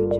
Hello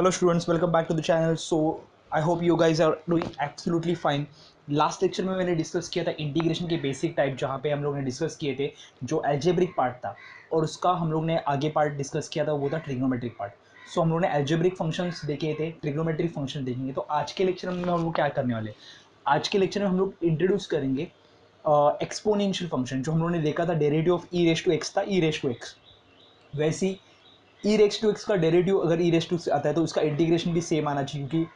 students, welcome back to the channel. So I hope you guys are doing absolutely fine. Last lecture में मैंने discuss किया था integration के basic type, जहाँ पे हम लोग ने डिस्कस किए थे जो अलजेब्रिक पार्ट था, और उसका हम लोग ने आगे पार्ट डिस्कस किया था वो था ट्रिग्नोमेट्रिक पार्ट. सो हम लोग ने अलजेब्रिक फंक्शंस देखे थे, ट्रिग्नोमेट्रिक फंक्शन देखेंगे. तो आज के लेक्चर में हम लोग क्या करने वाले, आज के लेक्चर में हम लोग इंट्रोड्यूस करेंगे एक्सपोनेंशियल फंक्शन. जो हम लोगों ने देखा था derivative of e raise to x था, ई रेस टू एक्स. वैसी ई रेक्स टू एक्स का डेरिवेटिव अगर ई रेक्स टू आता है तो उसका इंटीग्रेशन भी सेम आना चाहिए, क्योंकि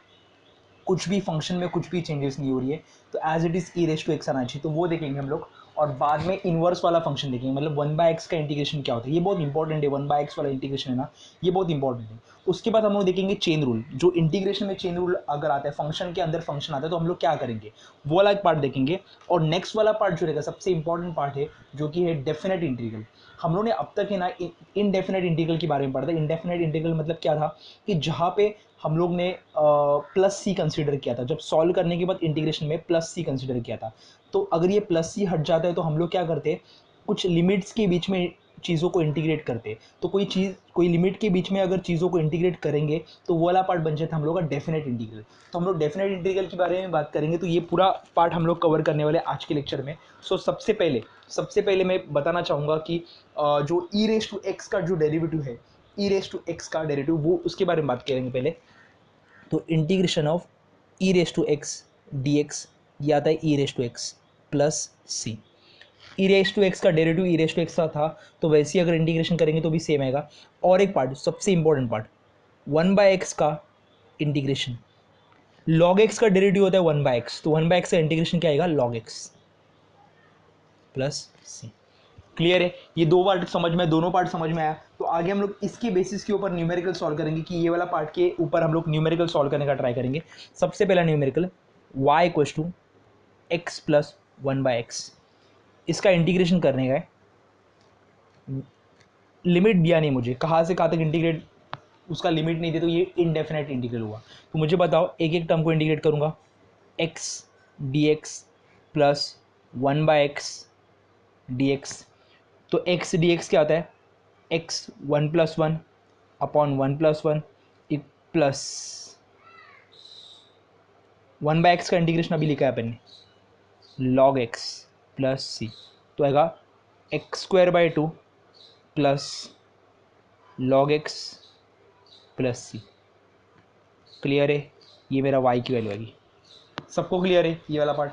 कुछ भी फंक्शन में कुछ भी चेंजेस नहीं हो रही है. तो as it is e raise to x आना चाहिए, तो वो देखेंगे हम लोग. और बाद में इन्वर्स वाला फंक्शन देखेंगे, मतलब वन बाय एक्स का इंटीग्रेशन क्या होता है. ये बहुत इंपॉर्टेंट है, वन बाय एक्स वाला इंटीग्रेशन है ना, ये बहुत इंपॉर्टेंट है. उसके बाद हम लोग देखेंगे चेन रूल. जो इंटीग्रेशन में चेन रूल अगर आता है, फंक्शन के अंदर फंक्शन आता है, तो हम लोग क्या करेंगे वो वाला एक पार्ट देखेंगे. और नेक्स्ट वाला पार्ट जो रहेगा सबसे इंपॉर्टेंट पार्ट है, जो कि है डेफिनेट इंटीग्रल. हम लोग ने अब तक है ना इनडेफिनेट इंटीग्रल के बारे में पढ़ा था. इनडेफिनेट इंटीग्रल मतलब क्या था कि जहाँ पे हम लोग ने प्लस सी कंसीडर किया था, जब सॉल्व करने के बाद इंटीग्रेशन में प्लस सी कंसीडर किया था. तो अगर ये प्लस सी हट जाता है तो हम लोग क्या करते, कुछ लिमिट्स के बीच में चीज़ों को इंटीग्रेट करते. तो कोई चीज़, कोई लिमिट के बीच में अगर चीज़ों को इंटीग्रेट करेंगे तो वो वाला पार्ट बन जाता है हम लोग का डेफिनेट इंटीग्रल. तो हम लोग डेफिनेट इंटीग्रल के बारे में बात करेंगे, तो ये पूरा पार्ट हम लोग कवर करने वाले आज के लेक्चर में. सो सबसे पहले मैं बताना चाहूँगा कि जो ई रेस टू एक्स का जो डेरिवेटिव है, ई रेस टू एक्स का डेरिवेटिव, वो उसके बारे में बात करेंगे पहले. तो integration of e raise to x d x, ये आता है e raise to x plus c. E raise to x का derivative e raise to x का था, तो वैसे ही अगर इंटीग्रेशन करेंगे तो भी सेम आएगा. और एक पार्ट, सबसे important part, one by x का इंटीग्रेशन. लॉग एक्स का डेरिवेटिव होता है वन बाय एक्स, तो वन बाय एक्स का इंटीग्रेशन क्या आएगा, लॉग एक्स प्लस सी. क्लियर है, ये दो पार्ट समझ में, दोनों पार्ट समझ में आया. तो आगे हम लोग इसके बेसिस के ऊपर न्यूमेरिकल सॉल्व करेंगे, कि ये वाला पार्ट के ऊपर हम लोग न्यूमेरिकल सॉल्व करने का ट्राई करेंगे. सबसे पहला numerical y equals to x plus one by x. इसका इंटीग्रेशन करने का है. लिमिट दिया नहीं मुझे, कहाँ से कहाँ तक इंटीग्रेट, उसका लिमिट नहीं दे, तो ये इनडेफिनेट इंटीग्रल हुआ. तो मुझे बताओ, एक एक टर्म को इंटीग्रेट करूँगा. X d x plus one by x d x. तो एक्स डी एक्स क्या होता है, x one plus one upon one plus one plus one by x का इंटीग्रेशन अभी लिखा है अपन ने, लॉग एक्स प्लस सी. तो आएगा x square by two plus log x plus C. Clear है, ये मेरा वाई की वैल्यू आएगी. सबको क्लियर है ये वाला पार्ट?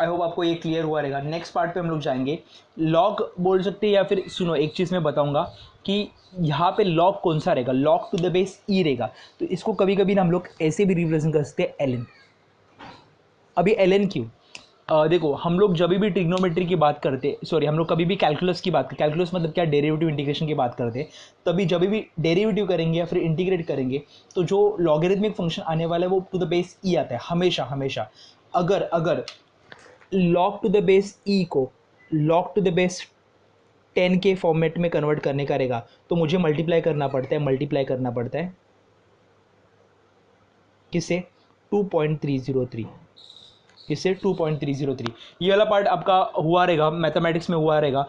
आई होप आपको ये क्लियर हुआ रहेगा. नेक्स्ट पार्ट पे हम लोग जाएंगे. लॉग बोल सकते हैं, या फिर सुनो एक चीज़ मैं बताऊंगा कि यहाँ पे लॉग कौन सा रहेगा, लॉग टू द बेस ई रहेगा. तो इसको कभी कभी ना हम लोग ऐसे भी रिप्रेजेंट कर सकते हैं, एल एन. अभी एल एन क्यों, देखो हम लोग जब भी ट्रिग्नोमेट्री की बात करते, सॉरी हम लोग कभी भी कैलकुलस की बात, कैलकुलस मतलब क्या, डेरिवेटिव इंटीग्रेशन की बात करते, तभी जब भी डेरिवेटिव करेंगे या फिर इंटीग्रेट करेंगे, तो जो लॉगरिथमिक फंक्शन आने वाला है वो टू द बेस ई आता है हमेशा हमेशा. अगर अगर लॉग टू द बेस ई को लॉग टू द बेस 10 के फॉर्मेट में कन्वर्ट करने का रहेगा, तो मुझे मल्टीप्लाई करना पड़ता है किससे, 2.303, किससे, 2.303. ये वाला पार्ट आपका हुआ रहेगा, मैथमेटिक्स में हुआ रहेगा.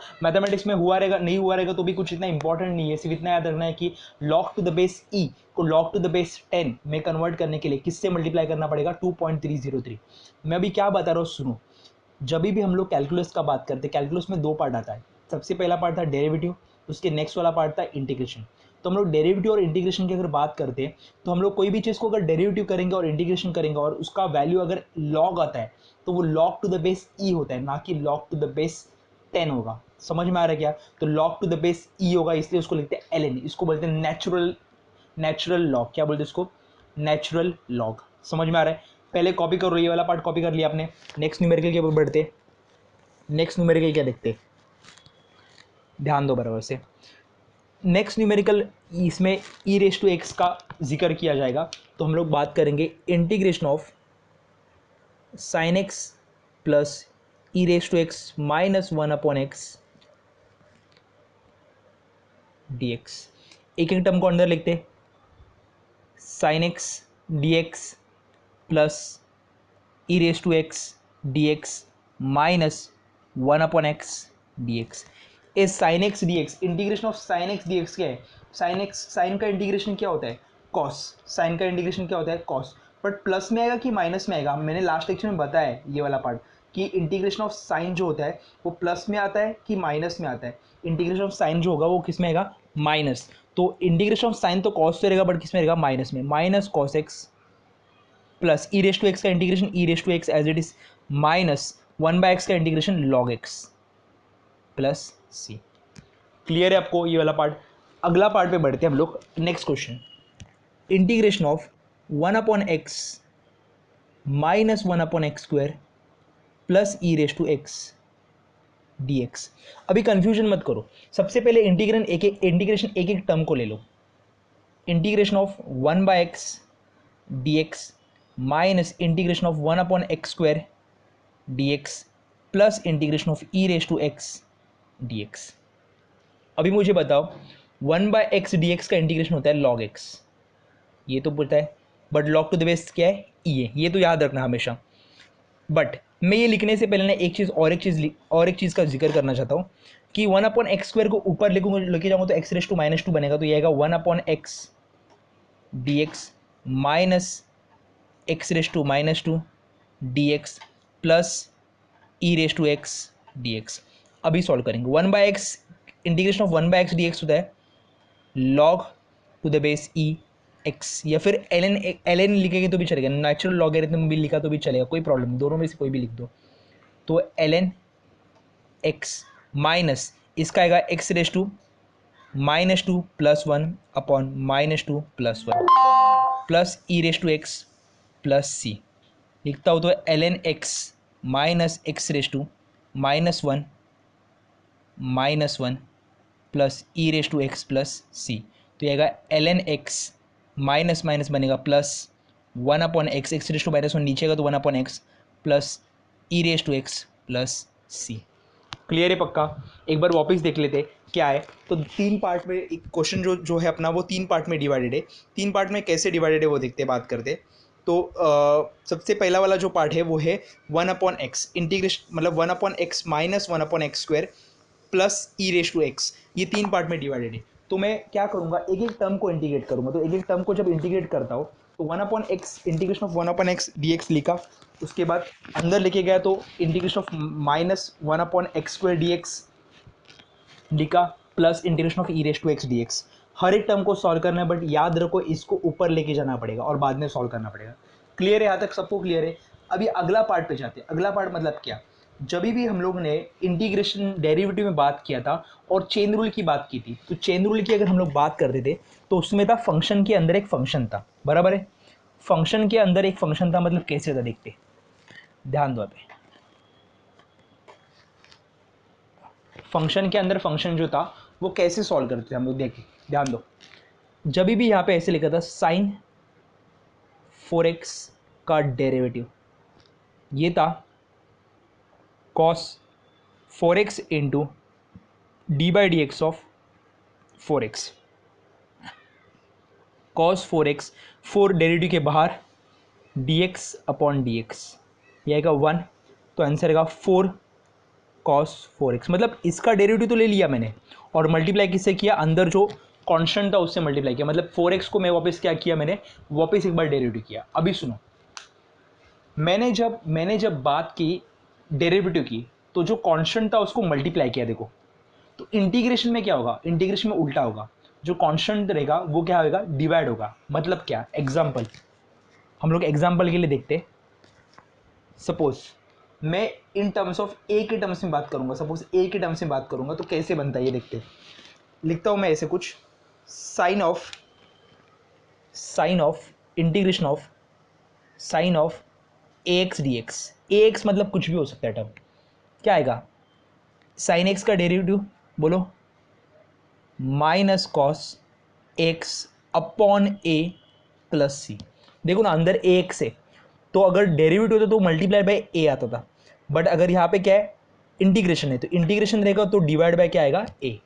नहीं हुआ रहेगा तो भी कुछ इतना इंपॉर्टेंट नहीं है. सिर्फ इतना याद रखना है कि लॉग टू द बेस ई को लॉग टू द बेस 10 में कन्वर्ट करने के लिए किससे मल्टीप्लाई करना पड़ेगा, 2.303. मैं अभी क्या बता रहा हूँ सुनो. जब भी हम लोग कैलकुलस का बात करते हैं, कैलकुलस में दो पार्ट आता है. सबसे पहला पार्ट था डेरिवेटिव, उसके नेक्स्ट वाला पार्ट था इंटीग्रेशन. तो हम लोग डेरिवेटिव और इंटीग्रेशन की अगर बात करते हैं, तो हम लोग कोई भी चीज़ को अगर डेरिवेटिव करेंगे और इंटीग्रेशन करेंगे और उसका वैल्यू अगर लॉग आता है, तो वो लॉग टू द बेस ई होता है, ना कि लॉग टू द बेस 10 होगा. समझ में आ रहा है क्या? तो लॉग टू द बेस ई होगा, इसलिए उसको लिखते हैं एल एन. इसको बोलते हैं नेचुरल लॉग. क्या बोलते हैं इसको, नेचुरल लॉग. समझ में आ रहा है? पहले कॉपी करो, ये वाला पार्ट कॉपी कर लिया आपने. नेक्स्ट न्यूमेरिकल के ऊपर बढ़ते. नेक्स्ट न्यूमेरिकल क्या देखते, ध्यान दो बराबर से. नेक्स्ट न्यूमेरिकल, इसमें ई रेस टू एक्स का जिक्र किया जाएगा. तो हम लोग बात करेंगे integration of sine x plus e raise to x minus 1/x dx। एक एक टर्म को अंदर लिखते, sine x d x plus e raise to x d x minus 1/x dx। A sine x d x, integration of sine x d x क्या है? Sign का integration क्या होता है? कॉस। साइन का इंटीग्रेशन क्या होता है? कॉस। बट प्लस में आएगा कि माइनस में आएगा? मैंने लास्ट लेक्चर में बताया है ये वाला पार्ट कि इंटीग्रेशन ऑफ साइन जो होता है वो प्लस में आता है कि माइनस में आता है। इंटीग्रेशन ऑफ साइन जो होगा वो किस में आएगा? माइनस। तो इंटीग्रेशन ऑफ साइन तो कॉस से रहेगा, बट किस में रहेगा? माइनस में। Minus cos x plus e raise to x का integration e raise to x as it is minus 1/x का इंटीग्रेशन लॉग एक्स प्लस सी। क्लियर है आपको ये वाला पार्ट? अगला पार्ट पे बढ़ते हैं हम लोग। Next question, integration of 1/x minus 1/x² plus e raise to x dx। अभी कंफ्यूजन मत करो, सबसे पहले इंटीग्रेशन एक एक टर्म को ले लो। Integration of 1/x dx minus integration of 1/x² dx plus integration of e raise to x dx। अभी मुझे बताओ 1/x dx का इंटीग्रेशन होता है log x, ये तो पता है, but log to the base क्या है? ई है, ये तो याद रखना हमेशा। बट मैं ये लिखने से पहले ना एक चीज़ का जिक्र करना चाहता हूँ कि 1/x² को ऊपर लेके जाऊँगा तो x रेस टू -2 बनेगा, तो ये आएगा 1/x dx minus x raise to -2 dx plus e raise to x dx। अभी सॉल्व करेंगे। 1/x integration of 1/x dx होता है log to the base e x, या फिर ln लिखेंगे तो भी चलेगा, नेचुरल लॉगरिथम भी लिखा तो भी चलेगा, कोई प्रॉब्लम नहीं, दोनों में से कोई भी लिख दो। तो ln x माइनस इसका आएगा x raise to -2 plus 1 upon -2 plus 1 plus e raise to x plus c. लिखता हूँ तो ln x minus x raise to -1 plus e raise to x plus सी। तो ये आएगा ln x माइनस माइनस बनेगा plus 1/x, x raise to -1 नीचे का तो 1/x plus e raise to x plus C. Clear है पक्का? एक बार वापस देख लेते क्या है। तो तीन पार्ट में एक क्वेश्चन जो है अपना वो तीन पार्ट में डिवाइडेड है। तीन पार्ट में कैसे डिवाइडेड है वो देखते बात करते। तो सबसे पहला वाला जो पार्ट है वो है 1/x इंटीग्रेशन, मतलब 1/x minus 1/x² plus e raise to x, ये तीन पार्ट में डिवाइडेड है। तो मैं क्या करूँगा, एक एक टर्म को इंटीग्रेट करूँगा। तो एक एक टर्म को जब इंटीग्रेट करता हूँ तो 1/x integration of 1/x dx लिखा, उसके बाद अंदर लेके गया तो integration of minus 1/x² dx लिखा plus integration of e raise to x dx। हर एक टर्म को सॉल्व करना है, बट याद रखो इसको ऊपर लेके जाना पड़ेगा और बाद में सॉल्व करना पड़ेगा। क्लियर है? यहाँ तक सबको क्लियर है? अभी अगला पार्ट पे जाते हैं। अगला पार्ट मतलब क्या, जब भी हम लोग ने इंटीग्रेशन डेरिवेटिव में बात किया था और चेन रूल की बात की थी, तो चेन रूल की अगर हम लोग बात करते थे तो उसमें था फंक्शन के अंदर एक फंक्शन था, बराबर है? फंक्शन के अंदर एक फंक्शन था, मतलब कैसे था देखते, ध्यान दो। अभी फंक्शन के अंदर फंक्शन जो था वो कैसे सॉल्व करते थे हम लोग, देखिए ध्यान दो। जब भी यहाँ पे ऐसे लिखा था साइन 4x का डेरिवेटिव, ये था cos 4x into d/dx of 4x। Cos 4x, 4 derivative के बाहर dx अपॉन dx, ये आएगा 1, तो आंसर आएगा 4 कॉस 4x। मतलब इसका डेरिवेटिव तो ले लिया मैंने और मल्टीप्लाई किससे किया, अंदर जो कांस्टेंट था उससे मल्टीप्लाई किया। मतलब 4x को मैं वापस क्या किया, मैंने वापस एक बार डेरिवेटिव किया। अभी सुनो, मैंने जब बात की डेरिवेटिव की तो जो कांस्टेंट था उसको मल्टीप्लाई किया। देखो, तो इंटीग्रेशन में क्या होगा, इंटीग्रेशन में उल्टा होगा, जो कांस्टेंट रहेगा वो क्या होगा, डिवाइड होगा। मतलब क्या, एग्जाम्पल हम लोग एग्जाम्पल के लिए देखते। सपोज मैं इन टर्म्स ऑफ ए के टर्म्स में बात करूंगा, सपोज ए के टर्म्स में बात करूंगा तो कैसे बनता है ये देखते। लिखता हूं मैं ऐसे कुछ, sine of integration of sine of a x d x. A x मतलब कुछ भी हो सकता है टर्म, क्या आएगा, साइन एक्स का डेरिवेटिव बोलो minus cos x upon a plus c. देखो ना अंदर ए एक्स है तो अगर डेरिवेटिव होता तो मल्टीप्लाई बाय ए आता था, बट अगर यहाँ पे क्या है, इंटीग्रेशन है, तो इंटीग्रेशन रहेगा तो डिवाइड बाय क्या आएगा, ए।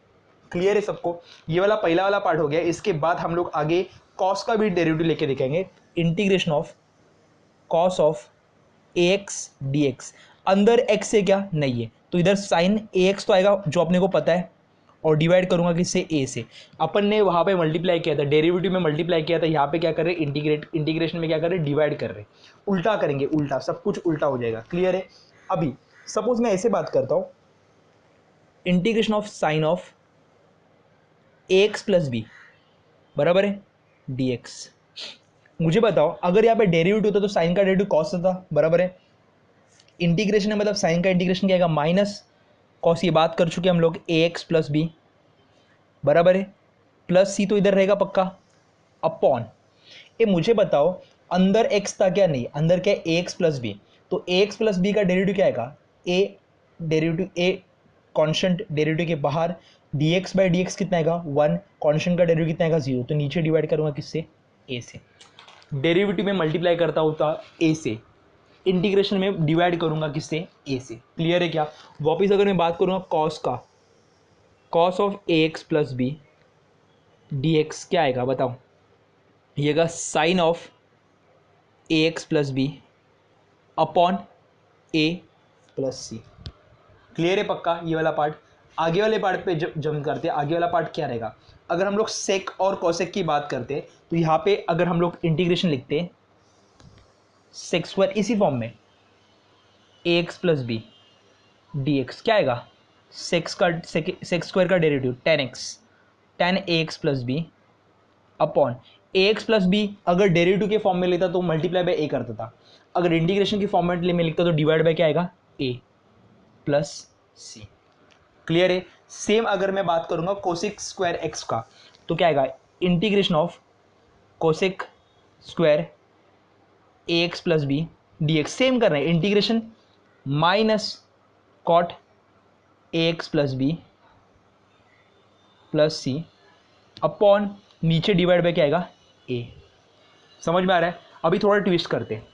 क्लियर है सबको? ये वाला पहला वाला पार्ट हो गया। इसके बाद हम लोग आगे कॉस का भी डेरिवेटिव लेके देखेंगे। Integration of cos of a x d x, अंदर एक्स से क्या नहीं है, तो इधर साइन ए एक्स तो आएगा जो अपने को पता है, और डिवाइड करूंगा किससे, ए से। अपन ने वहाँ पे मल्टीप्लाई किया था, डेरिवेटिव में मल्टीप्लाई किया था, यहाँ पे क्या कर रहे हैं, इंटीग्रेशन में क्या कर रहे हैं, डिवाइड कर रहे हैं। उल्टा करेंगे, उल्टा, सब कुछ उल्टा हो जाएगा। क्लियर है? अभी सपोज मैं ऐसे बात करता हूँ, integration of sine of a x plus b बराबर है डी एक्स। मुझे बताओ अगर यहाँ पे डेरिवेटिव होता तो साइन का डेरिवेटिव कॉस होता, बराबर है। इंटीग्रेशन है मतलब साइन का इंटीग्रेशन क्या आएगा, माइनस कॉस, ये बात कर चुके हम लोग, ए एक्स प्लस बी बराबर है, प्लस सी तो इधर रहेगा पक्का, अपॉन ए। मुझे बताओ अंदर एक्स था क्या, नहीं, अंदर क्या है, ए एक्स प्लस बी, तो ए एक्स प्लस बी का डेरिवेटिव क्या आएगा, ए डेरिवेटिव ए कॉन्स्टेंट डेरिवेटिव के बाहर, D x by d x कितना आएगा, 1, कॉन्स्टेंट का डेरिवेटिव कितना आएगा, 0, तो नीचे डिवाइड करूंगा किससे, ए से। डेरिवेटिव में मल्टीप्लाई करता होता ए से, इंटीग्रेशन में डिवाइड करूंगा किससे, ए से। क्लियर है क्या? वापिस अगर मैं बात करूंगा कॉस का, cos of a x plus b d x क्या आएगा बताओ, ये आएगा sine of a x plus b upon a plus C. Clear है पक्का ये वाला पार्ट? आगे वाले पार्ट पे जम करते हैं। आगे वाला पार्ट क्या रहेगा, अगर हम लोग सेक और कॉसेक की बात करते हैं तो यहाँ पे अगर हम लोग इंटीग्रेशन लिखते हैं सेक स्क्वायर इसी फॉर्म में, a x plus b d x क्या आएगा, सेक स्क्वायर का derivative tan x, tan a x plus b upon a x plus b. अगर डेरिवेटिव के फॉर्म में लेता तो मल्टीप्लाई बाय ए करता था, अगर इंटीग्रेशन की फॉर्मेट में लिखता तो डिवाइड बाय क्या आएगा, ए प्लस सी। क्लियर है? सेम अगर मैं बात करूंगा कोसेक स्क्वायर एक्स का तो क्या आएगा, integration of cosec square a x plus b d x. Same कर रहे हैं, integration minus cot a x plus b plus c upon नीचे डिवाइड बाय क्या आएगा, ए। समझ में आ रहा है? अभी थोड़ा ट्विस्ट करते हैं,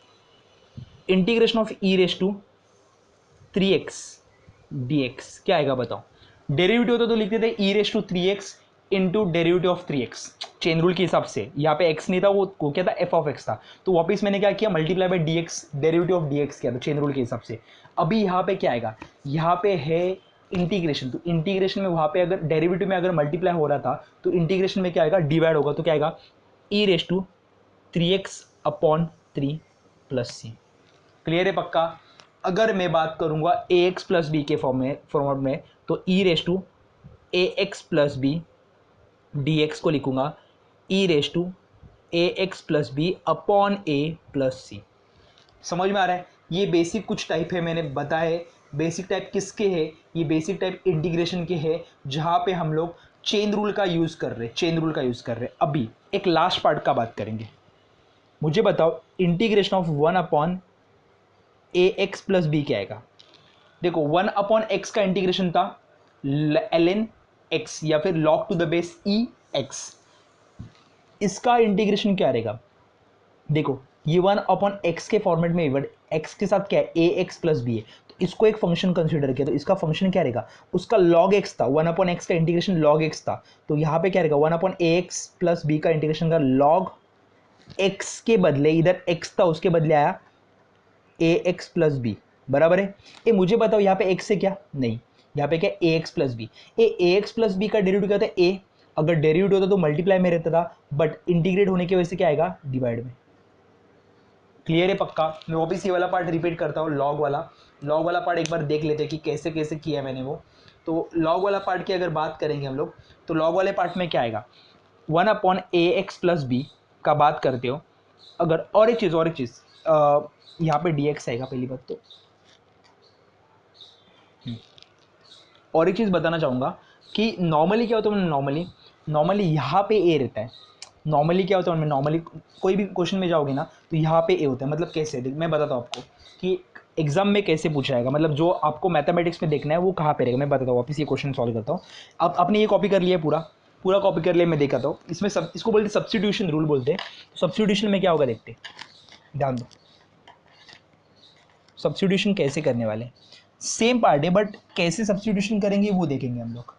integration of e raise to 3x d x क्या आएगा बताओ। डेरिवेटिव होता तो लिखते थे e raise to 3x into derivative of 3x, chain rule के हिसाब से। यहाँ पे x नहीं था, वो क्या था, एफ ऑफ एक्स था, तो वापिस मैंने क्या किया, multiply by D x, derivative of D x किया था चेन रूल के हिसाब से। अभी यहाँ पे क्या आएगा, यहाँ पे है इंटीग्रेशन, तो इंटीग्रेशन में वहाँ पे अगर डेरिवेटिव में अगर मल्टीप्लाई हो रहा था तो इंटीग्रेशन में क्या आएगा, डिवाइड होगा, तो क्या आएगा, e raise to 3x upon 3 plus C. Clear है पक्का? अगर मैं बात करूंगा ए एक्स प्लस बी के फॉर्मेट में तो e raise to a x plus b d x को लिखूंगा e raise to a x plus b upon a plus c. समझ में आ रहा है? ये बेसिक कुछ टाइप है, मैंने बताया। बेसिक टाइप किसके है, ये बेसिक टाइप इंटीग्रेशन के है, जहाँ पे हम लोग चेन रूल का यूज़ कर रहे हैं, चेन रूल का यूज़ कर रहे हैं। अभी एक लास्ट पार्ट का बात करेंगे। मुझे बताओ integration of 1 upon a x plus b क्या आएगा। देखो 1 अपॉन एक्स का इंटीग्रेशन था ln x या फिर log to the base e x, इसका इंटीग्रेशन क्या रहेगा, देखो ये 1 अपॉन एक्स के फॉर्मेट में, बट एक्स के साथ क्या है, ए एक्स प्लस बी है, तो इसको एक फंक्शन कंसीडर किया, तो इसका फंक्शन क्या रहेगा, उसका log x था, 1 अपॉन एक्स का इंटीग्रेशन log x था, तो यहाँ पे क्या रहेगा, 1 upon a x plus B का इंटीग्रेशन का log x के बदले, इधर x था उसके बदले आया ए एक्स प्लस बी, बराबर है। ये मुझे बताओ यहाँ पे x से क्या नहीं, यहाँ पे क्या ए एक्स प्लस बी, ए एक्स प्लस बी का डेरिवेटिव क्या होता है, ए, अगर डेरिवेटिव होता तो मल्टीप्लाई में रहता था, बट इंटीग्रेट होने की वजह से क्या आएगा, डिवाइड में। क्लियर है पक्का? मैं वापिस ये वाला पार्ट रिपीट करता हूँ, लॉग वाला पार्ट एक बार देख लेते हैं कि कैसे कैसे किया है मैंने वो। तो लॉग वाला पार्ट की अगर बात करेंगे हम लोग, तो लॉग वाले पार्ट में क्या आएगा, 1 upon a x plus B का बात करते हो अगर, और एक चीज़ यहाँ पे डी एक्स आएगा पहली बात तो। और एक चीज़ बताना चाहूँगा कि नॉर्मली क्या होता है, नॉर्मली यहाँ पे ए रहता है। नॉर्मली क्या होता है, नॉर्मली कोई भी क्वेश्चन में जाओगे ना तो यहाँ पे ए होता है। मतलब कैसे, मैं बताता हूँ आपको कि एग्जाम में कैसे पूछा जाएगा, मतलब जो आपको मैथमेटिक्स में देखना है वो कहाँ पे रहेगा, मैं बताता हूँ। वापस ये क्वेश्चन सॉल्व करता हूँ। अब आपने ये कॉपी कर लिया, पूरा कॉपी कर लिया, मैं दिखाता हूँ। इसमें इसको बोलते सब्स्टिट्यूशन रूल बोलते हैं। सब्स्टिट्यूशन में क्या होगा देखते, ध्यान दो। सब्स्टिट्यूशन कैसे करने वाले हैं, सेम पार्ट है बट कैसे सब्स्टिट्यूशन करेंगे वो देखेंगे हम लोग।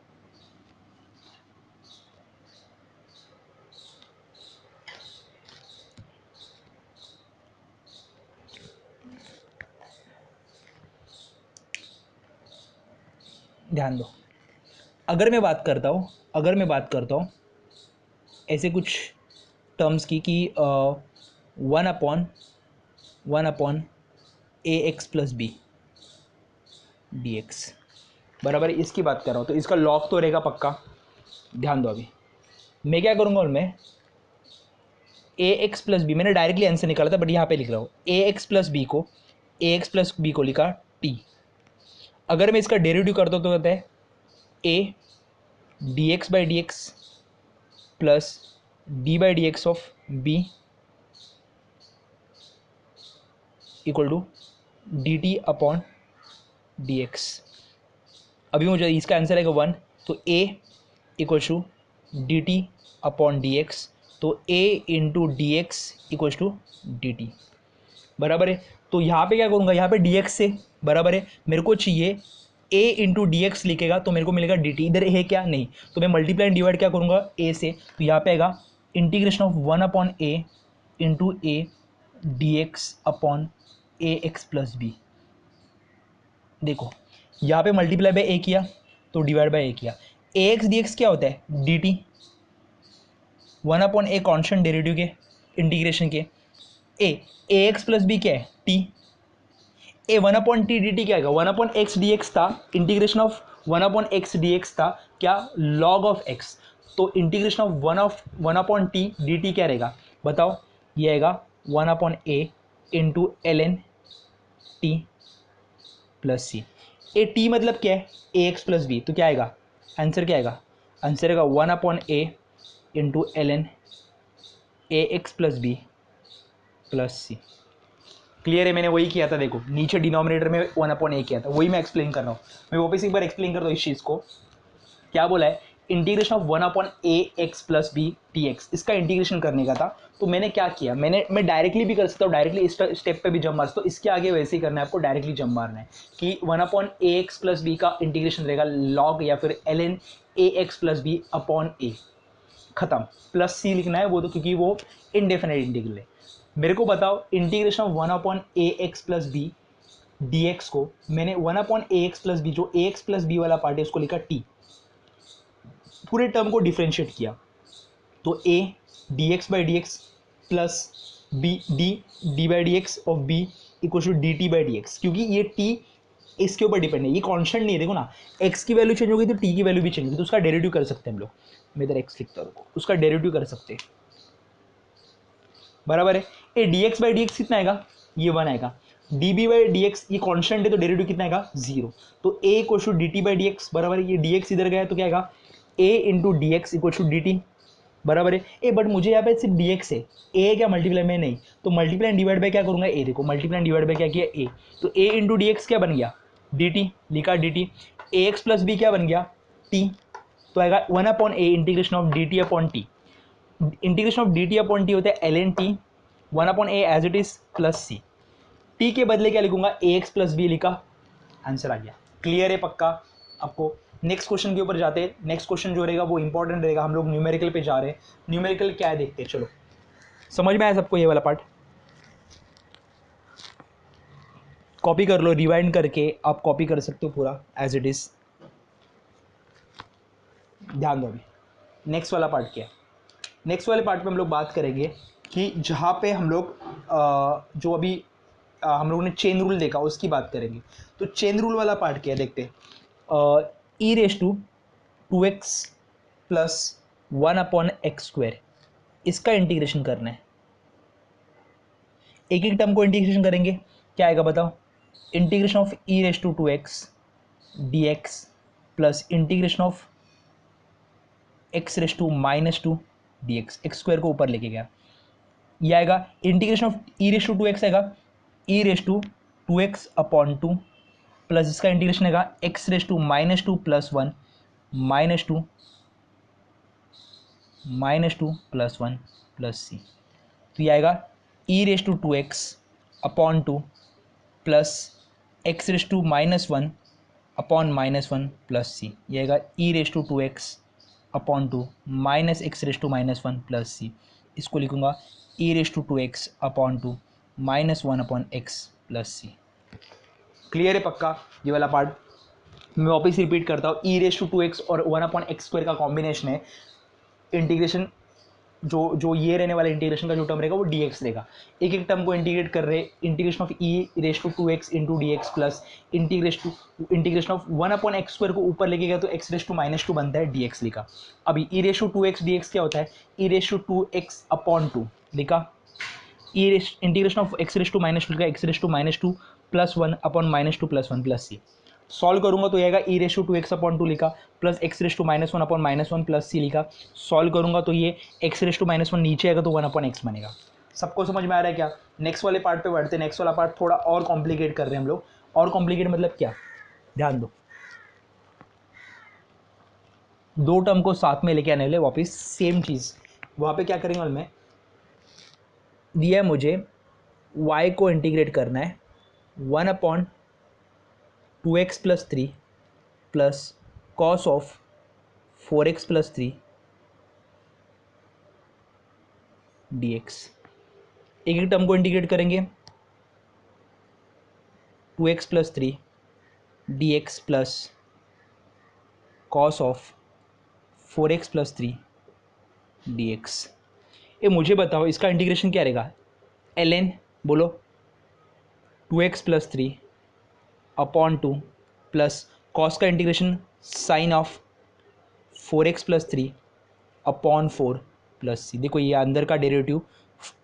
ध्यान दो, अगर मैं बात करता हूँ ऐसे कुछ टर्म्स की कि 1/1 a x plus b d x, बराबर है, इसकी बात कर रहा हूँ, तो इसका लॉग तो रहेगा पक्का। ध्यान दो, अभी मैं क्या करूँगा उनमें, ए एक्स प्लस बी, मैंने डायरेक्टली आंसर निकाला था बट यहाँ पे लिख रहा हूँ, ए एक्स प्लस बी को लिखा टी। अगर मैं इसका डेरिवेटिव करता हूँ तो कहता है a d x by d x plus d by d x of b equal to d t upon d x. अभी मुझे इसका आंसर है 1, तो a equal to d t upon d x, तो a into d x equal to d t, बराबर है। तो यहाँ पे क्या करूँगा, यहाँ पे डी एक्स से बराबर है, मेरे को चाहिए ए इंटू डी एक्स लिखेगा तो मेरे को मिलेगा डी टी, इधर है क्या नहीं, तो मैं मल्टीप्लाई एंड डिवाइड क्या करूँगा ए से, तो यहाँ पे आएगा integration of 1/a into a d x upon a x plus b. देखो यहाँ पे मल्टीप्लाई बाय ए किया तो डिवाइड बाय ए किया, ए एक्स डी एक्स क्या होता है D T, 1/a constant derivative के इंटीग्रेशन के, ए एक्स प्लस बी क्या है टी, ए 1/t डी टी क्या आएगा, 1/x dx था, इंटीग्रेशन ऑफ 1/x dx था क्या log ऑफ x, तो इंटीग्रेशन ऑफ 1/t dt क्या रहेगा बताओ, ये आएगा 1/a into ln t plus c. A t मतलब क्या है ए एक्स प्लस बी, तो क्या आएगा आंसर, क्या आएगा आंसर आएगा 1/a इंटू ln ए एक्स प्लस बी प्लस सी। क्लियर है, मैंने वही किया था, देखो नीचे डिनोमिनेटर में 1/a किया था, वही मैं एक्सप्लेन कर रहा हूँ। मैं वापस एक बार एक्सप्लेन करता हूँ इस चीज़ को, क्या बोला है, integration of 1/a x plus b t x, इसका इंटीग्रेशन करने का था। तो मैंने क्या किया, मैं डायरेक्टली भी कर सकता हूँ, डायरेक्टली इस स्टेप पे भी जंप मार सकता हूँ, इसके आगे वैसे ही करना है आपको, डायरेक्टली जंप मारना है कि 1/a एक्स प्लस बी का इंटीग्रेशन रहेगा लॉग या फिर ln ए एक्स प्लस बी अपॉन ए, खत्म, प्लस सी लिखना है वो तो, क्योंकि वो इनडेफिनेट इंटीग्रल है। मेरे को बताओ integration of 1/a x plus b d x को मैंने 1/a एक्स प्लस बी, जो ए एक्स प्लस बी वाला पार्ट है उसको लिखा टी, पूरे टर्म को डिफ्रेंशिएट किया, तो a d x by d x plus b d by d x of b equal to d t by d x, क्योंकि ये टी इसके ऊपर डिपेंड है, ये कांस्टेंट नहीं है, देखो ना एक्स की वैल्यू चेंज होगी तो टी की वैल्यू भी चेंज होगी, तो उसका डेरिवेटिव कर सकते हैं हम लोग, मैं इधर एक्स लिखता हूँ, उसका डेरिवेटिव कर सकते हैं, बराबर है। A d x by d x कितना आएगा, ये 1 आएगा, d b by d x ये कॉन्स्टेंट है तो डेरिवेटिव कितना आएगा 0, तो a equal to d t by d x, बराबर है, ये डी एक्स इधर गया तो क्या आएगा a into d x equal to d t, बराबर है। ए बट मुझे यहाँ पे सिर्फ डी एक्स है, ए क्या मल्टीप्लाई में नहीं, तो मल्टीप्लाई एंड डिवाइड बाय क्या करूँगा ए, देखो मल्टीप्लाई एंड डिवाइड बाय क्या किया ए, तो ए इंटू डी एक्स क्या बन गया डी टी, लिखा d t, a x plus b क्या बन गया टी, तो आएगा 1/a integration of d t upon t, integration of d t upon t होता है l n t 1/a as it is plus c, t के बदले क्या लिखूंगा ए एक्स प्लस बी लिखा, आंसर आ गया। क्लियर है पक्का आपको। नेक्स्ट क्वेश्चन के ऊपर जाते हैं, नेक्स्ट क्वेश्चन जो रहेगा वो इंपॉर्टेंट रहेगा, हम लोग न्यूमेरिकल पे जा रहे हैं, न्यूमेरिकल क्या है देखते हैं, चलो समझ में आया सबको ये वाला पार्ट, कॉपी कर लो, रिवाइंड करके आप कॉपी कर सकते हो पूरा एज इट इज। ध्यान दो, अभी नेक्स्ट वाला पार्ट क्या है, नेक्स्ट वाले पार्ट में हम लोग बात करेंगे कि जहाँ पे हम लोग जो अभी हम लोगों ने चेन रूल देखा उसकी बात करेंगे, तो चेन रूल वाला पार्ट क्या है देखते हैं, ई raise to 2x plus 1/x², इसका इंटीग्रेशन करना है, एक एक टर्म को इंटीग्रेशन करेंगे, क्या आएगा बताओ, integration of e raise to 2x dx plus integration of x raise to -2 dx, x² को ऊपर लेके गया, ये आएगा integration of e raise to 2x आएगा e raise to 2x upon 2 plus इसका इंटीग्रेशन आएगा x raise to -2 plus 1 -2 plus 1 plus सी, तो ये आएगा e raise to 2x upon 2 plus x raise to minus one upon minus one plus c, ये आएगा e raise to two x upon two minus x raise to minus one plus c. इसको लिखूंगा e raise to two x upon two minus one upon x plus C. Clear है पक्का ये वाला part? मैं वापस रिपीट करता हूँ, ई रेस टू टू एक्स और वन अपॉन एक्स स्क्वायर का कॉम्बिनेशन है। इंटीग्रेशन जो जो ये रहने वाला इंटीग्रेशन का जो टर्म रहेगा वो डी एक्स रहेगा। एक एक टर्म को इंटीग्रेट कर रहे, integration of e raise to two x into d x plus integration of one upon x square को ऊपर लेके गया तो x raise to minus two बनता है, डी एक्स लिखा। अभी e raise to two x d x क्या होता है? E raise to two x upon two लिखा, e raise integration of x raise to minus two लिखा, x raise to minus two plus one upon minus two plus one plus c. Solve करूंगा तो ये आएगा e raise to x upon two लिखा plus x raise to minus one upon minus one plus c लिखा। Solve करूंगा तो ये x raise to minus one नीचे आएगा तो वन अपॉन एक्स बनेगा। सबको समझ में आ रहा है क्या? नेक्स्ट वाले पार्ट पे बढ़ते हैं। नेक्स्ट वाला पार्ट थोड़ा और कॉम्प्लिकेट कर रहे हैं हम लोग। और कॉम्प्लिकेट मतलब क्या? ध्यान दो, दो टर्म को साथ में लेके आने वाले वापिस सेम चीज़। वहाँ पे क्या करेंगे मैं, दिया है मुझे y को इंटीग्रेट करना है one upon two x plus three plus cos of four x plus three d x. एक एक टर्म को इंटीग्रेट करेंगे, two x plus three d x plus cos of four x plus three d x. ये मुझे बताओ इसका integration क्या रहेगा? एल एन बोलो, two x plus three upon two plus cos का integration sine of four x plus three upon four plus c. देखो ये अंदर का डेरिवेटिव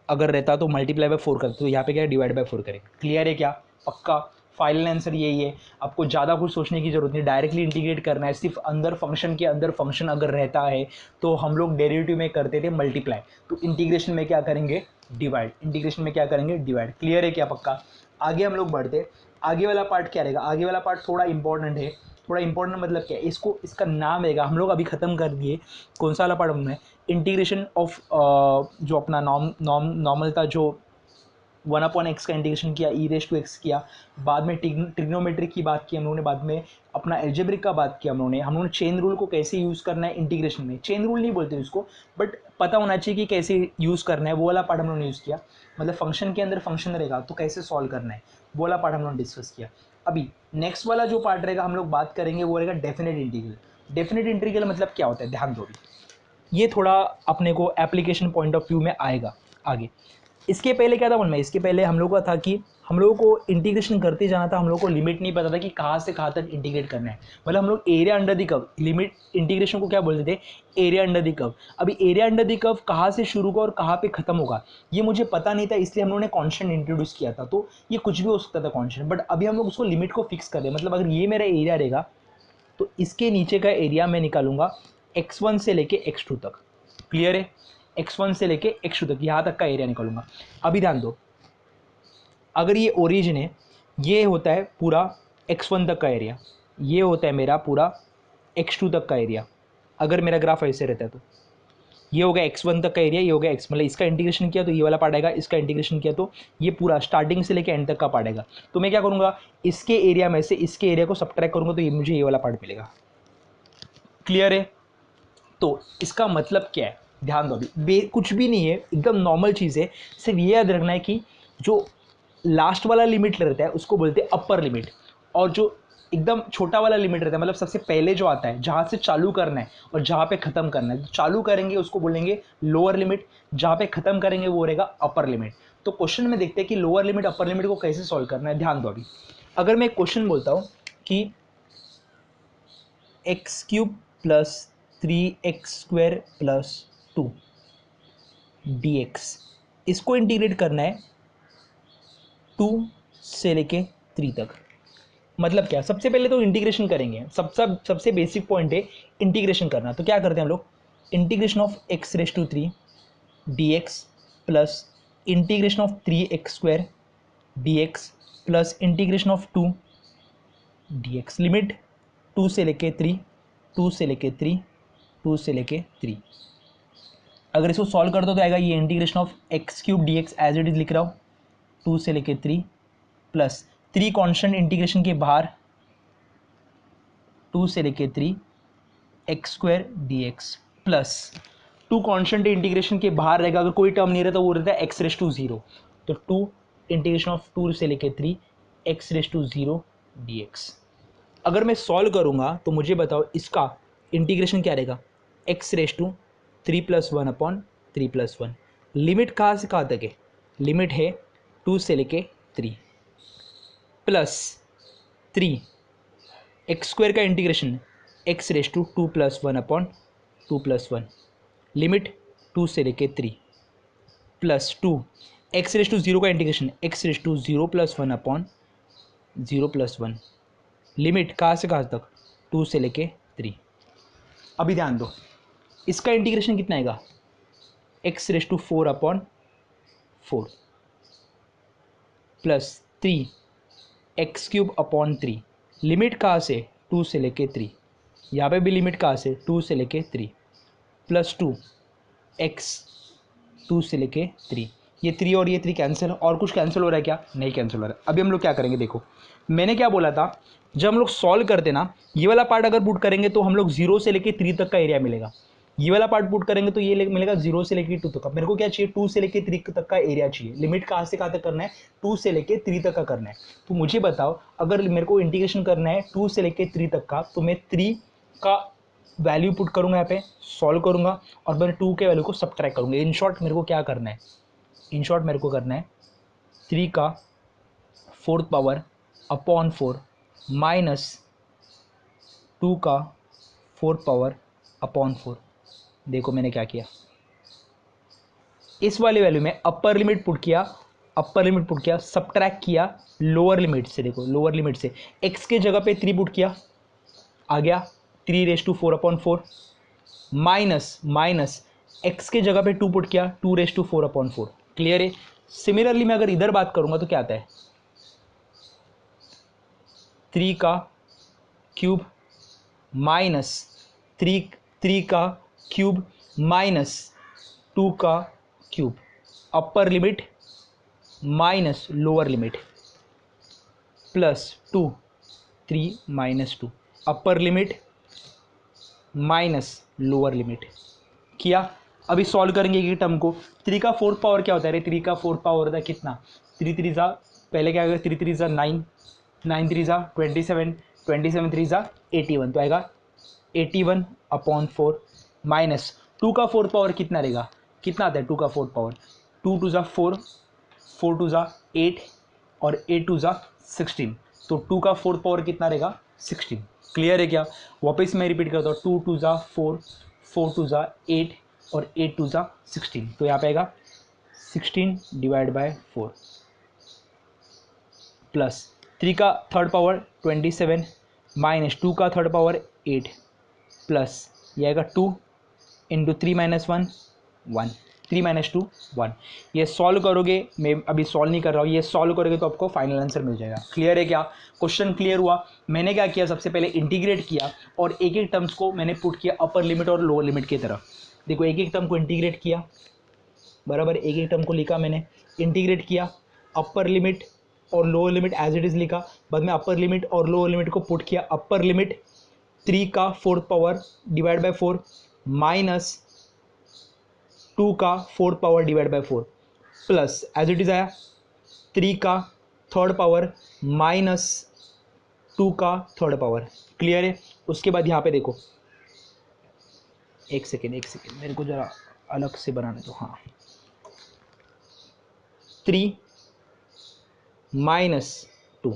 अगर रहता तो मल्टीप्लाई बाय फोर करते, तो यहाँ पे क्या है, डिवाइड बाय फोर करें। क्लियर है क्या? पक्का फाइनल आंसर यही है। आपको ज़्यादा कुछ सोचने की जरूरत नहीं, डायरेक्टली इंटीग्रेट करना है। सिर्फ अंदर फंक्शन के अंदर फंक्शन अगर रहता है तो हम लोग डेरिवेटिव में करते थे मल्टीप्लाई, तो इंटीग्रेशन में क्या करेंगे? डिवाइड। इंटीग्रेशन में क्या करेंगे? डिवाइड। क्लियर है क्या? पक्का। आगे हम लोग बढ़ते, आगे वाला पार्ट क्या रहेगा? आगे वाला पार्ट थोड़ा इंपॉर्टेंट है। थोड़ा इंपॉर्टेंट मतलब क्या है? इसको इसका नाम रहेगा, हम लोग अभी खत्म कर दिए। कौन सा वाला पार्ट हमने? इंटीग्रेशन ऑफ जो अपना नॉर्मल था, जो वन अपॉन एक्स का इंटीग्रेशन किया, ई रेस टू एक्स किया, बाद में ट्रिग्नोमेट्रिक की बात की हम लोगों ने, बाद में अपना एल्जेब्रिक का बात किया हम लोगों ने चेन रूल को कैसे यूज़ करना है इंटीग्रेशन में। चेन रूल नहीं बोलते उसको, बट पता होना चाहिए कि कैसे यूज़ करना है, वो वाला पार्ट हम लोगों ने यूज़ किया। मतलब फंक्शन के अंदर फंक्शन रहेगा तो कैसे सॉल्व करना है, वो वाला पार्ट हम लोगों ने डिस्कस किया। अभी नेक्स्ट वाला जो पार्ट रहेगा हम लोग बात करेंगे वो रहेगा डेफिनेट इंटीग्रल। डेफिनेट इंटीग्रल मतलब क्या होता है? ध्यान दो, ये थोड़ा अपने को एप्लीकेशन पॉइंट ऑफ व्यू में आएगा आगे। इसके पहले क्या था मन में? इसके पहले हम लोगों का था कि हम लोगों को इंटीग्रेशन करते जाना था, हम लोगों को लिमिट नहीं पता था कि कहाँ से कहाँ तक इंटीग्रेट करना है। मतलब हम लोग area under the curve, limit integration को क्या बोलते थे? Area under the curve. अभी एरिया अंडर द कर्व कहाँ से शुरू होगा और कहाँ पे खत्म होगा ये मुझे पता नहीं था, इसलिए हम लोगों ने कॉन्स्टेंट इंट्रोड्यूस किया था। तो ये कुछ भी हो सकता था कॉन्स्टेंट, बट अभी हम लोग उसको लिमिट को फिक्स कर रहे हैं। मतलब अगर ये मेरा एरिया रहेगा तो इसके नीचे का एरिया मैं निकालूंगा x1 से लेके x2 तक। क्लियर है? x1 से लेके x2 तक, यहाँ तक का एरिया निकालूंगा। अभी ध्यान दो, अगर ये ओरिजिन है, ये होता है पूरा x1 तक का एरिया, ये होता है मेरा पूरा x2 तक का एरिया। अगर मेरा ग्राफ ऐसे रहता है तो ये हो गया x1 तक का एरिया, ये हो गया x, मतलब इसका इंटीग्रेशन किया तो ये वाला पार्ट आएगा, इसका इंटीग्रेशन किया तो ये पूरा स्टार्टिंग से लेके एंड तक का पार्ट आएगा। तो मैं क्या करूँगा, इसके एरिया में से इसके एरिया को सबट्रैक्ट करूँगा तो ये मुझे ये वाला पार्ट मिलेगा। क्लियर है? तो इसका मतलब क्या है? ध्यान दो, अभी कुछ भी नहीं है, एकदम नॉर्मल चीज़ है। सिर्फ ये याद रखना है कि जो लास्ट वाला लिमिट रहता है उसको बोलते हैं अपर लिमिट, और जो एकदम छोटा वाला लिमिट रहता है, मतलब सबसे पहले जो आता है, जहाँ से चालू करना है और जहाँ पे ख़त्म करना है, चालू करेंगे उसको बोलेंगे लोअर लिमिट, जहाँ पे ख़त्म करेंगे वो रहेगा अपर लिमिट। तो क्वेश्चन में देखते हैं कि लोअर लिमिट अपर लिमिट को कैसे सॉल्व करना है। ध्यान दो, अभी अगर मैं क्वेश्चन बोलता हूँ कि x cube plus three x square plus two d x, इसको इंटीग्रेट करना है टू से लेके थ्री तक। मतलब क्या? सबसे पहले तो इंटीग्रेशन करेंगे, सबसे बेसिक पॉइंट है इंटीग्रेशन करना। तो क्या करते हैं हम लोग, integration of x raise to three d x plus integration of three x square d x plus integration of two d x. Limit two से लेके थ्री, टू से लेके थ्री, टू से लेके थ्री। अगर इसको सॉल्व कर दो तो आएगा ये integration of x cube d x as it is लिख रहा हूँ, टू से लेके थ्री प्लस 3 कांस्टेंट इंटीग्रेशन के बाहर 2 से लेके 3 x square d x plus 2 constant integration के बाहर रहेगा, अगर कोई टर्म नहीं रहता वो रहता है एक्स रेस टू जीरो, तो 2 इंटीग्रेशन ऑफ 2 से लेके 3 x raise to zero d x. अगर मैं सॉल्व करूंगा तो मुझे बताओ इसका इंटीग्रेशन क्या रहेगा, x raise to 3 plus 1 upon 3 plus 1। Limit कहाँ से कहाँ तक है, लिमिट है 2 से लेके 3 प्लस 3 एक्स स्क्वायर का integration x raise to 2 plus 1 upon 2 plus 1, limit 2 से लेके 3 plus 2 x raise to zero का integration x raise to 0 plus 1 upon 0 plus 1, limit कहाँ से कहाँ तक 2 से लेके 3। अभी ध्यान दो, इसका इंटीग्रेशन कितना आएगा, x raise to 4 upon 4 plus 3 x cube upon 3, limit कहाँ से 2 से लेके 3, यहाँ पे भी लिमिट कहाँ से 2 से लेके 3 प्लस 2 एक्स 2 से लेके 3, ये 3 और ये 3 कैंसिल, और कुछ कैंसिल हो रहा है क्या, नहीं कैंसिल हो रहा है। अभी हम लोग क्या करेंगे, देखो मैंने क्या बोला था, जब हम लोग सॉल्व करते ना ये वाला पार्ट अगर पुट करेंगे तो हम लोग 0 से लेके 3 तक का एरिया मिलेगा, ये वाला पार्ट पुट करेंगे तो ये मिलेगा 0 से लेके 2 तक का। मेरे को क्या चाहिए, 2 से लेके 3 तक का एरिया चाहिए। लिमिट कहाँ से कहाँ तक करना है, 2 से लेके 3 तक का करना है। तो मुझे बताओ अगर मेरे को इंटीग्रेशन करना है 2 से लेके 3 तक का, तो मैं 3 का वैल्यू पुट करूंगा यहाँ पे, सॉल्व करूंगा और मैं 2 के वैल्यू को सब्ट्रैक्ट करूंगा। इन शॉर्ट मेरे को क्या करना है, इन शॉर्ट मेरे को करना है 3 का 4th पावर अपॉन 4 माइनस 2 का 4th पावर अपॉन 4। देखो मैंने क्या किया, इस वाली वैल्यू में अपर लिमिट पुट किया, सब्ट्रैक्ट किया लोअर लिमिट से। देखो लोअर लिमिट से x के जगह पे 3 पुट किया, आ गया 3 raise to 4 upon 4 minus x के जगह पे 2 पुट किया, 2 रेस टू 4 अपॉन 4। क्लियर है। सिमिलरली मैं अगर इधर बात करूंगा तो क्या आता है, 3 का क्यूब माइनस 3 का क्यूब माइनस 2 का cube, upper limit minus lower limit plus 2 3 minus 2, upper limit minus lower limit किया। अभी सॉल्व करेंगे एक टर्म को। 3 का 4th पावर क्या होता है, अरे 3 का 4th पावर होता है कितना, 3 3 जा, पहले क्या आएगा 3 3 जा 9, 9 3 जा 27, 27 3 जा 81, तो आएगा 81 अपॉन 4 माइनस 2 का 4th पावर कितना रहेगा, कितना आता है 2 का 4th पावर, 2 2 जा 4, 4 2 जा 8 और 8 2 जा 16, तो 2 का 4th पावर कितना रहेगा 16। क्लियर है क्या, वापस मैं रिपीट करता हूँ, 2 2 जा 4, 4 2 जा 8 और 8 2 जा 16, तो यहाँ पे आएगा 16 डिवाइड बाय 4 प्लस 3 का 3rd पावर 27 माइनस 2 का 3rd पावर 8 प्लस ये आएगा 2 इंटू 3 माइनस 1 1, 3 माइनस 2 1। ये सॉल्व करोगे, मैं अभी सॉल्व नहीं कर रहा हूँ, ये सॉल्व करोगे तो आपको फाइनल आंसर मिल जाएगा। क्लियर है क्या, क्वेश्चन क्लियर हुआ। मैंने क्या किया, सबसे पहले इंटीग्रेट किया और एक एक टर्म्स को मैंने पुट किया अपर लिमिट और लोअर लिमिट की तरफ। देखो एक एक टर्म को इंटीग्रेट किया, बराबर एक एक टर्म को लिखा मैंने, इंटीग्रेट किया, अपर लिमिट और lower limit as it is लिखा, बाद में अपर लिमिट और लोअर लिमिट को पुट किया। अपर लिमिट 3 का 4th power divide by 4 minus 2 का 4th power divide by 4 plus as it is आया 3 का 3rd पावर माइनस 2 का 3rd पावर। क्लियर है। उसके बाद यहाँ पे देखो, एक सेकेंड मेरे को ज़रा अलग से बनाने दो। हाँ 3 माइनस 2।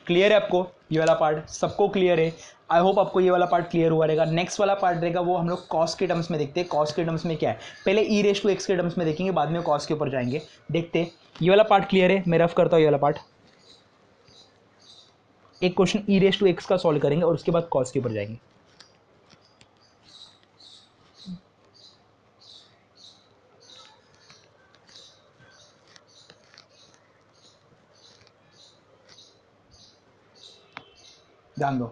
क्लियर है आपको ये वाला पार्ट, सबको क्लियर है। आई होप आपको ये वाला पार्ट क्लियर हुआ रहेगा। नेक्स्ट वाला पार्ट रहेगा वो हम लोग कॉस के टर्म्स में देखते हैं। कॉस के टर्म्स में क्या है, पहले ई रेस टू एक्स के टर्म्स में देखेंगे, बाद में कॉस के ऊपर जाएंगे। देखते हैं, ये वाला पार्ट क्लियर है, मैं रफ करता हूँ ये वाला पार्ट। एक question e raise to x का सॉल्व करेंगे और उसके बाद कॉस के ऊपर जाएंगे। ध्यान दो,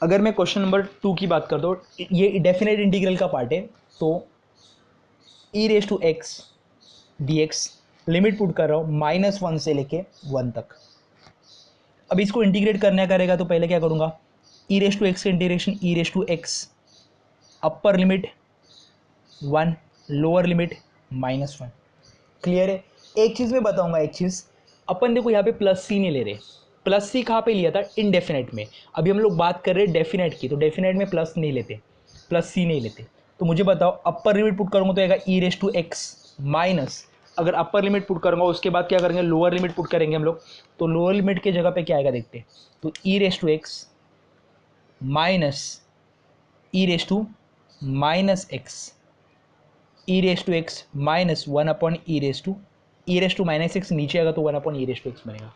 अगर मैं क्वेश्चन नंबर 2 की बात करता हूँ, ये डेफिनेट इंटीग्रल का पार्ट है। तो e raise to x d x limit put कर रहा हूँ -1 से लेके 1 तक। अब इसको इंटीग्रेट करने करेगा तो पहले क्या करूँगा, ई रेस टू एक्स का integration e raise to x, upper limit 1, lower limit -1। Clear है। एक चीज़ मैं बताऊंगा, एक चीज़ अपन देखो यहाँ पे प्लस सी नहीं ले रहे, प्लस सी कहाँ पे लिया था, इनडेफिनेट में। अभी हम लोग बात कर रहे हैं डेफिनेट की, तो डेफिनेट में प्लस नहीं लेते, प्लस सी नहीं लेते। तो मुझे बताओ अपर लिमिट पुट करूँगा तो आएगा e raise to x minus, अगर अपर लिमिट पुट करूँगा उसके बाद क्या करेंगे, लोअर लिमिट पुट करेंगे हम लोग, तो लोअर लिमिट की जगह पे क्या आएगा देखते, तो e raise to x minus e raise to minus x, e raise to x minus 1 upon e raise to minus x नीचे आएगा तो 1 upon e raise to x बनेगा।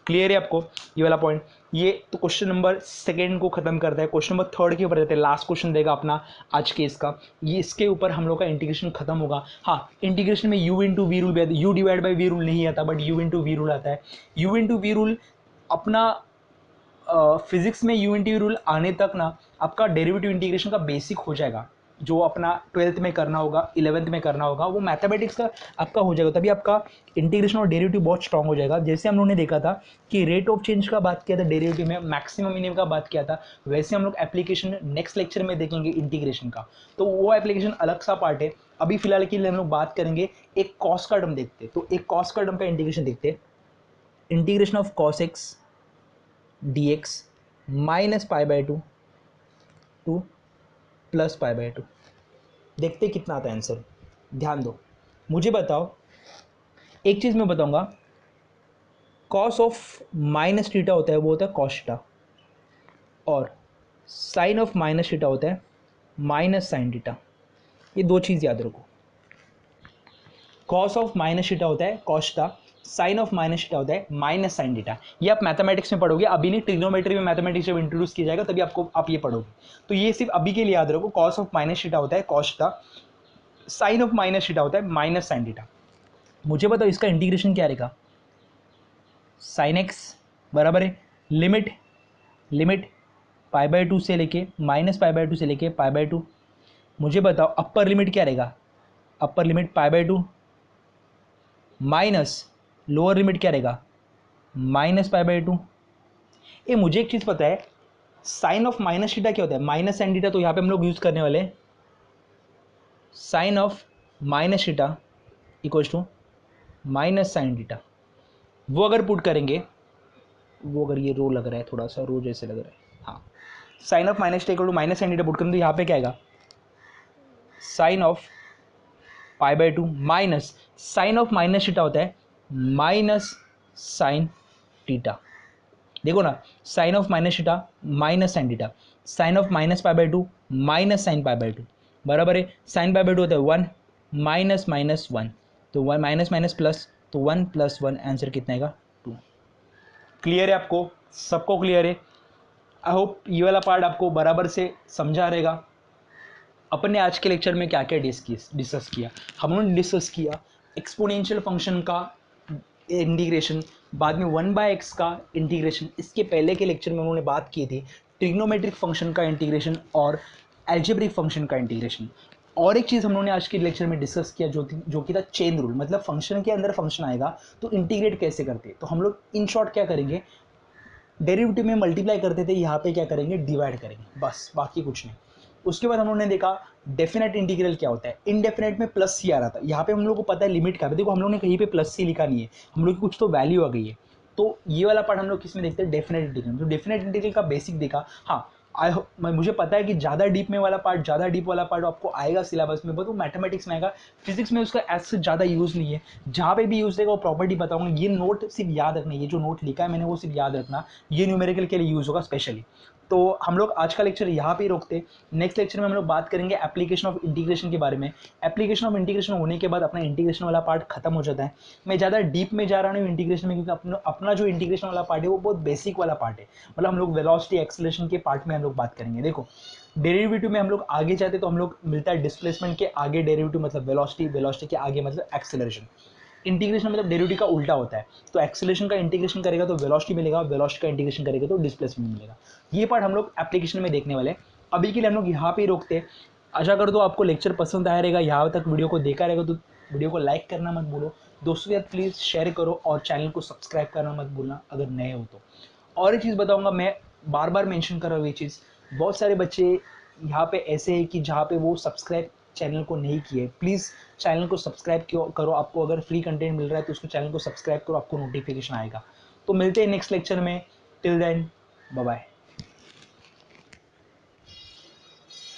क्लियर है आपको ये वाला पॉइंट। ये तो क्वेश्चन नंबर सेकेंड को खत्म करता है। क्वेश्चन नंबर थर्ड के ऊपर रहते हैं, लास्ट क्वेश्चन देगा अपना आज के इसका, ये इसके ऊपर हम लोग का इंटीग्रेशन खत्म होगा। हाँ, इंटीग्रेशन में यू इंटू वी रूल भी आता है, u divide by v rule नहीं आता, but u into v rule आता है। यू इंटू वी रूल अपना फिजिक्स में यू इंटू वी रूल आने तक ना आपका डेरिवेटिव इंटीग्रेशन का बेसिक हो जाएगा, जो अपना 12th में करना होगा, 11th में करना होगा, वो मैथमेटिक्स का आपका हो जाएगा, तभी आपका इंटीग्रेशन और डेरिवेटिव बहुत स्ट्रांग हो जाएगा। जैसे हम लोगों ने देखा था कि रेट ऑफ चेंज का बात किया था डेरिवेटिव में, मैक्सिमम मिनिमम का बात किया था, वैसे हम लोग एप्लीकेशन नेक्स्ट लेक्चर में देखेंगे इंटीग्रेशन का, तो वो एप्लीकेशन अलग सा पार्ट है। अभी फिलहाल के लिए हम लोग बात करेंगे एक कॉस का टर्म देखते, तो एक कॉस का टर्म का इंटीग्रेशन देखते, integration of cos x d x -π/2 to +π/2। देखते कितना आता है आंसर, ध्यान दो। मुझे बताओ, एक चीज़ मैं बताऊंगा, कॉस ऑफ माइनस थीटा होता है वो होता है कॉस थीटा, और साइन ऑफ माइनस थीटा होता है माइनस साइन थीटा। ये दो चीज़ याद रखो, कॉस ऑफ माइनस थीटा होता है cos theta, sine of minus theta होता है माइनस साइन थीटा। ये आप मैथमेटिक्स में पढ़ोगे, अभी नहीं, ट्रिग्नोमेट्री में मैथमेटिक्स जब इंट्रोड्यूस किया जाएगा तभी आपको आप ये पढ़ोगे। तो ये सिर्फ अभी के लिए याद रखो, कॉस ऑफ माइनस थीटा होता है cos theta, sine of minus theta होता है माइनस साइन थीटा। मुझे बताओ इसका इंटीग्रेशन क्या रहेगा, साइन एक्स बराबर है लिमिट लिमिट π/2 से लेके -π/2 से लेके π/2। मुझे बताओ अपर लिमिट क्या रहेगा, upper limit π/2 minus lower limit क्या रहेगा -π/2। ये मुझे एक चीज़ पता है, साइन ऑफ माइनस थीटा क्या होता है, माइनस साइन थीटा, तो यहाँ पे हम लोग यूज़ करने वाले sine of minus theta equals to minus sine theta. वो अगर पुट करेंगे, वो अगर ये रो लग रहा है, थोड़ा सा रो जैसे लग रहा है, हाँ, sine of minus theta equal to minus sine theta put करेंगे तो यहाँ पे क्या आएगा, sine of π/2 minus sine of minus theta होता है माइनस साइन थीटा। देखो ना, sine of minus theta minus sine theta, sine of minus π/2 minus sine π/2 बराबर है, साइन π/2 होता है 1 माइनस माइनस 1, तो 1 माइनस माइनस प्लस, तो 1 + 1 आंसर कितना आएगा 2। क्लियर है आपको, सबको क्लियर है। आई होप ये वाला पार्ट आपको बराबर से समझा रहेगा। अपन ने आज के लेक्चर में क्या क्या डिस्कस किया, हम लोगों ने डिस्कस किया एक्सपोनेंशियल फंक्शन का इंटीग्रेशन, बाद में 1/x का इंटीग्रेशन, इसके पहले के लेक्चर में उन्होंने बात की थी ट्रिग्नोमेट्रिक फंक्शन का इंटीग्रेशन और एल्जेब्रिक फंक्शन का इंटीग्रेशन। और एक चीज़ हम लोगों ने आज के लेक्चर में डिस्कस किया जो कि था चेन रूल, मतलब फंक्शन के अंदर फंक्शन आएगा तो इंटीग्रेट कैसे करते हैं। तो हम लोग इन शॉर्ट क्या करेंगे, डेरिवेटिव में मल्टीप्लाई करते थे, यहाँ पे क्या करेंगे, डिवाइड करेंगे, बस, बाकी कुछ नहीं। उसके बाद हम लोगों ने देखा डेफिनेट इंटीग्रल क्या होता है, इनडेफिनेट में प्लस सी आ रहा था, यहाँ पे हम लोग को पता है लिमिट का, देखो हम लोग ने कहीं पे प्लस सी लिखा नहीं है, हम लोग की कुछ तो वैल्यू आ गई है। तो ये वाला पार्ट हम लोग किस में देखते हैं, डेफिनेट इंटीग्रल। तो डेफिनेट इंटीग्रल का बेसिक देखा। हाँ, मुझे पता है कि ज़्यादा डीप वाला पार्ट आपको आएगा सिलेबस में, बट वो मैथमेटिक्स में आएगा, फिजिक्स में उसका ऐसे ज़्यादा यूज़ नहीं है। जहाँ पे भी यूज़ देगा वो प्रॉपर्टी बताऊंगा। ये नोट सिर्फ याद रखना, ये जो नोट लिखा है मैंने वो सिर्फ याद रखना, ये न्यूमेरिकल के लिए यूज़ होगा स्पेशली। तो हम लोग आज का लेक्चर यहाँ पे ही रोकते। नेक्स्ट लेक्चर में हम लोग बात करेंगे एप्लीकेशन ऑफ इंटीग्रेशन के बारे में। एप्लीकेशन ऑफ इंटीग्रेशन होने के बाद अपना इंटीग्रेशन वाला पार्ट खत्म हो जाता है। मैं ज़्यादा डीप में जा रहा हूँ इंटीग्रेशन में, क्योंकि अपना जो इंटीग्रेशन वाला पार्ट है वो बहुत बेसिक वाला पार्ट है। मतलब हम लोग वेलोसिटी एक्सेलरेशन के पार्ट में हम लोग बात करेंगे। देखो डेरिवेटिव में हम लोग आगे जाते तो हम लोग मिलता है डिस्प्लेसमेंट के आगे डेरिवेटिव मतलब वेलोसिटी, वेलोसिटी के आगे मतलब एक्सेलरेशन। इंटीग्रेशन मतलब डेरिवेटिव का उल्टा होता है, तो एक्सेलरेशन का इंटीग्रेशन करेगा तो वेलोसिटी मिलेगा, वेलोसिटी का इंटीग्रेशन करेगा तो डिस्प्लेसमेंट मिलेगा। ये पार्ट हम लोग एप्लीकेशन में देखने वाले हैं। अभी के लिए हम लोग यहाँ पे ही रोकते हैं। आशा कर दो आपको लेक्चर पसंद आया रहेगा, यहाँ तक वीडियो को देखा रहेगा तो वीडियो को लाइक करना मत भूलो, दोस्तों के साथ प्लीज़ शेयर करो और चैनल को सब्सक्राइब करना मत भूलना अगर नए हो तो। और एक चीज़ बताऊंगा, मैं बार बार मेंशन कर रहा हूँ ये चीज़, बहुत सारे बच्चे यहाँ पे ऐसे हैं कि जहाँ पे वो सब्सक्राइब चैनल को नहीं किए, प्लीज़ चैनल को सब्सक्राइब करो। आपको अगर फ्री कंटेंट मिल रहा है तो उसको चैनल को सब्सक्राइब करो, आपको नोटिफिकेशन आएगा। तो मिलते हैं नेक्स्ट लेक्चर में, टिल देन बाय बाय।